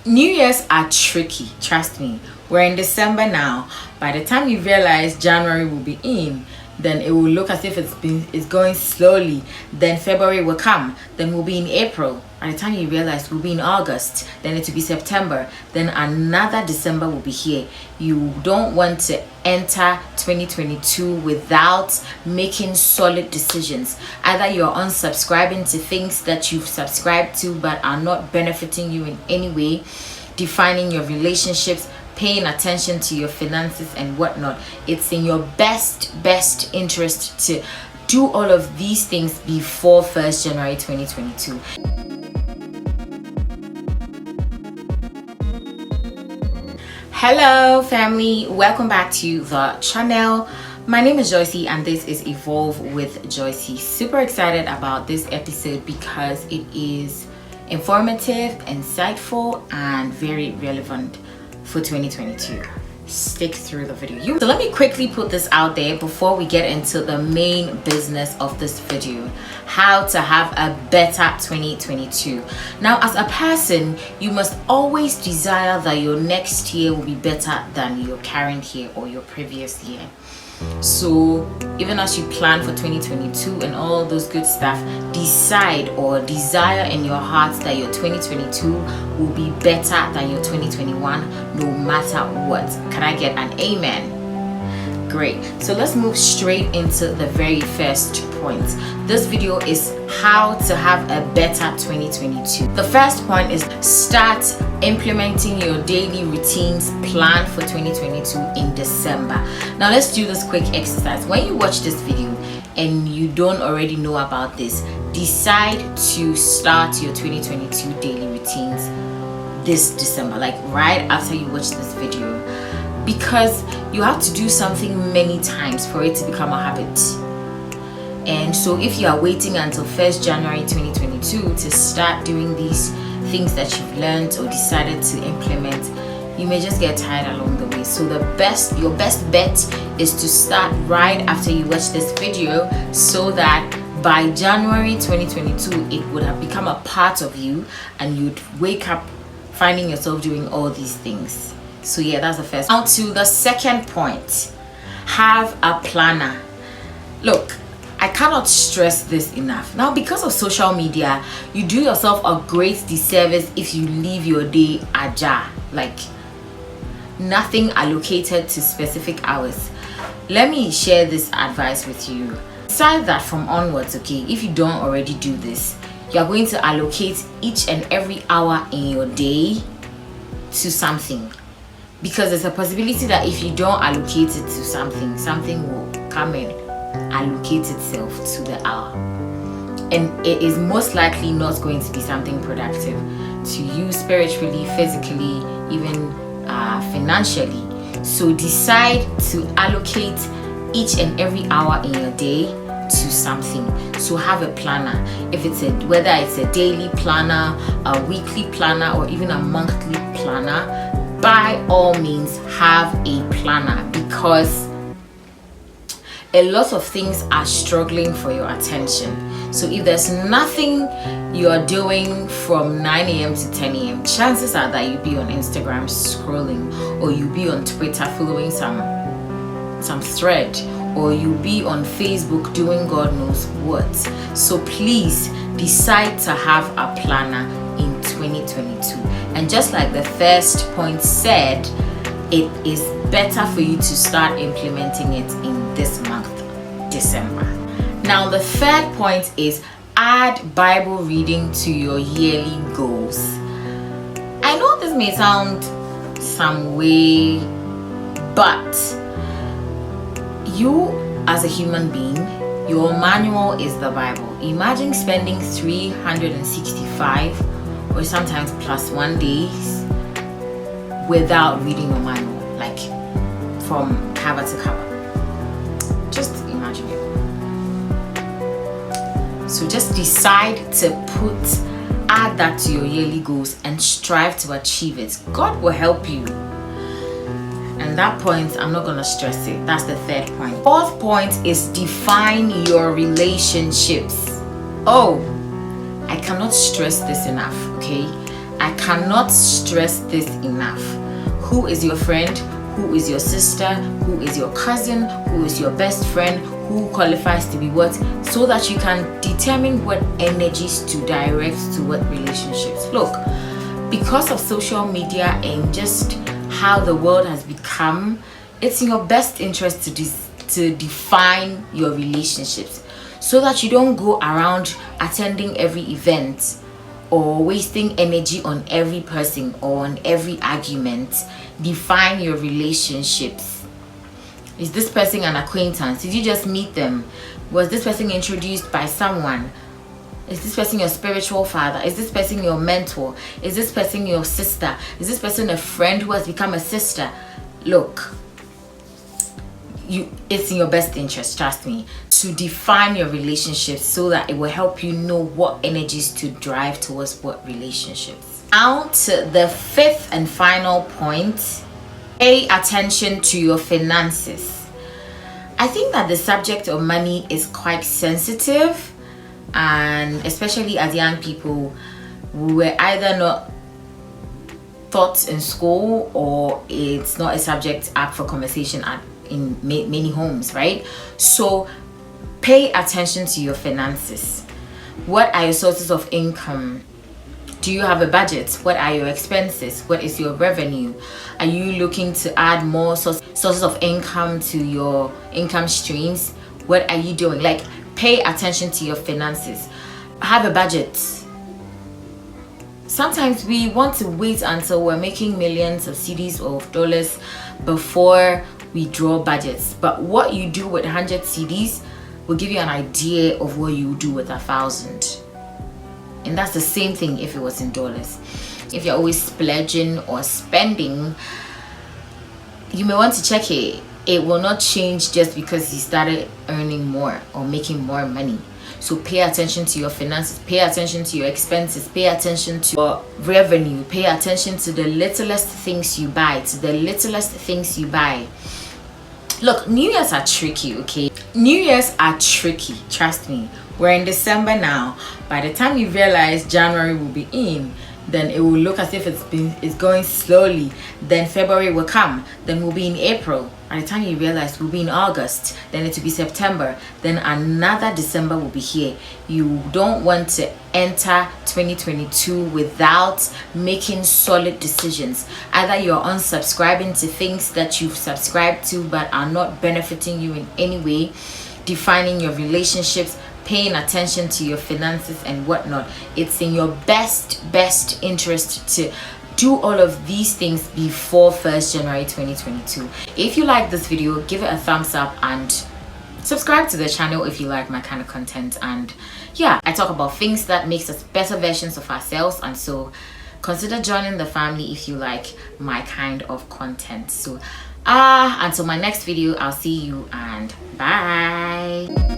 New Year's are tricky, trust me. We're in December now. By the time you realize January will be in, then it will look as if it's going slowly. Then February will come, then we'll be in April. By the time you realize we'll be in August, then it will be September, then another December will be here. You don't want to enter 2022 without making solid decisions. Either you're unsubscribing to things that you've subscribed to but are not benefiting you in any way, defining your relationships, paying attention to your finances and whatnot. It's in your best interest to do all of these things before 1st January 2022. Hello family, welcome back to the channel. My name is Joycey and this is Evolve with Joycey. Super excited about this episode because it is informative, insightful and very relevant for 2022. Stick through the video. So let me quickly put this out there before we get into the main business of this video: how to have a better 2022. Now, as a person, you must always desire that your next year will be better than your current year or your previous year. So even as you plan for 2022 and all those good stuff, decide or desire in your heart that your 2022 will be better than your 2021 no matter what. Can I get an amen? Great. So let's move straight into the very first point. This video is how to have a better 2022. The first point is start implementing your daily routines plan for 2022 in December. Now let's do this quick exercise. When you watch this video and you don't already know about this, decide to start your 2022 daily routines this December, like right after you watch this video, because you have to do something many times for it to become a habit. And so if you are waiting until 1st January 2022 to start doing these things that you've learned or decided to implement, you may just get tired along the way. So your best bet is to start right after you watch this video, so that by January 2022 it would have become a part of you and you'd wake up finding yourself doing all these things. So yeah, that's the first. Now to the second point: have a planner. Look, I cannot stress this enough. Now, because of social media, you do yourself a great disservice if you leave your day ajar, like nothing allocated to specific hours. Let me share this advice with you. Decide that from onwards, okay, if you don't already do this, you are going to allocate each and every hour in your day to something. Because there's a possibility that if you don't allocate it to something, something will come and allocate itself to the hour. And it is most likely not going to be something productive to you spiritually, physically, even financially. So decide to allocate each and every hour in your day to something. So have a planner. Whether it's a daily planner, a weekly planner, or even a monthly planner, by all means have a planner, because a lot of things are struggling for your attention. So if there's nothing you're doing from 9 a.m. to 10 a.m., chances are that you'll be on Instagram scrolling, or you'll be on Twitter following some thread, or you'll be on Facebook doing God knows what. So please decide to have a planner in 2022. And just like the first point said, it is better for you to start implementing it in this month, December. Now the third point is add Bible reading to your yearly goals. I know this may sound some way, but you as a human being, your manual is the Bible. Imagine spending 365 or sometimes plus 1 days without reading your manual, like from cover to cover. Just imagine it. So just decide to add that to your yearly goals and strive to achieve it. God will help you. And that point, I'm not going to stress it. That's the third point. Fourth point is define your relationships. Oh, I cannot stress this enough, okay? I cannot stress this enough. Who is your friend? Who is your sister? Who is your cousin? Who is your best friend? Who qualifies to be what? So that you can determine what energies to direct to what relationships. Look, because of social media and just how the world has become, it's in your best interest to define your relationships, so that you don't go around attending every event or wasting energy on every person or on every argument. Define your relationships. Is this person an acquaintance? Did you just meet them? Was this person introduced by someone? Is this person your spiritual father? Is this person your mentor? Is this person your sister? Is this person a friend who has become a sister? Look, it's in your best interest, trust me, to define your relationships, so that it will help you know what energies to drive towards what relationships. Now to the fifth and final point: pay attention to your finances. I think that the subject of money is quite sensitive, and especially as young people, we were either not taught in school, or it's not a subject up for conversation in many homes, right? So pay attention to your finances. What are your sources of income? Do you have a budget? What are your expenses? What is your revenue? Are you looking to add more sources of income to your income streams? What are you doing? Like, pay attention to your finances. Have a budget. Sometimes we want to wait until we're making millions of cedis or of dollars before we draw budgets. But what you do with 100 cedis will give you an idea of what you do with 1,000. And that's the same thing if it was in dollars. If you're always splurging or spending, you may want to check it. It will not change just because you started earning more or making more money. So pay attention to your finances, pay attention to your expenses, pay attention to your revenue, pay attention to the littlest things you buy, Look, New Year's are tricky, okay? New Year's are tricky, trust me. We're in December now. By the time you realize January will be in, then it will look as if it's going slowly. Then February will come, then we'll be in April. By the time you realize we'll be in August, then it will be September, then another December will be here. You don't want to enter 2022 without making solid decisions. Either you're unsubscribing to things that you've subscribed to but are not benefiting you in any way, defining your relationships, paying attention to your finances and whatnot. It's in your best interest to do all of these things before 1st January 2022. If you like this video, give it a thumbs up and subscribe to the channel if you like my kind of content. And yeah, I talk about things that makes us better versions of ourselves, and so consider joining the family if you like my kind of content. So until my next video, I'll see you and bye.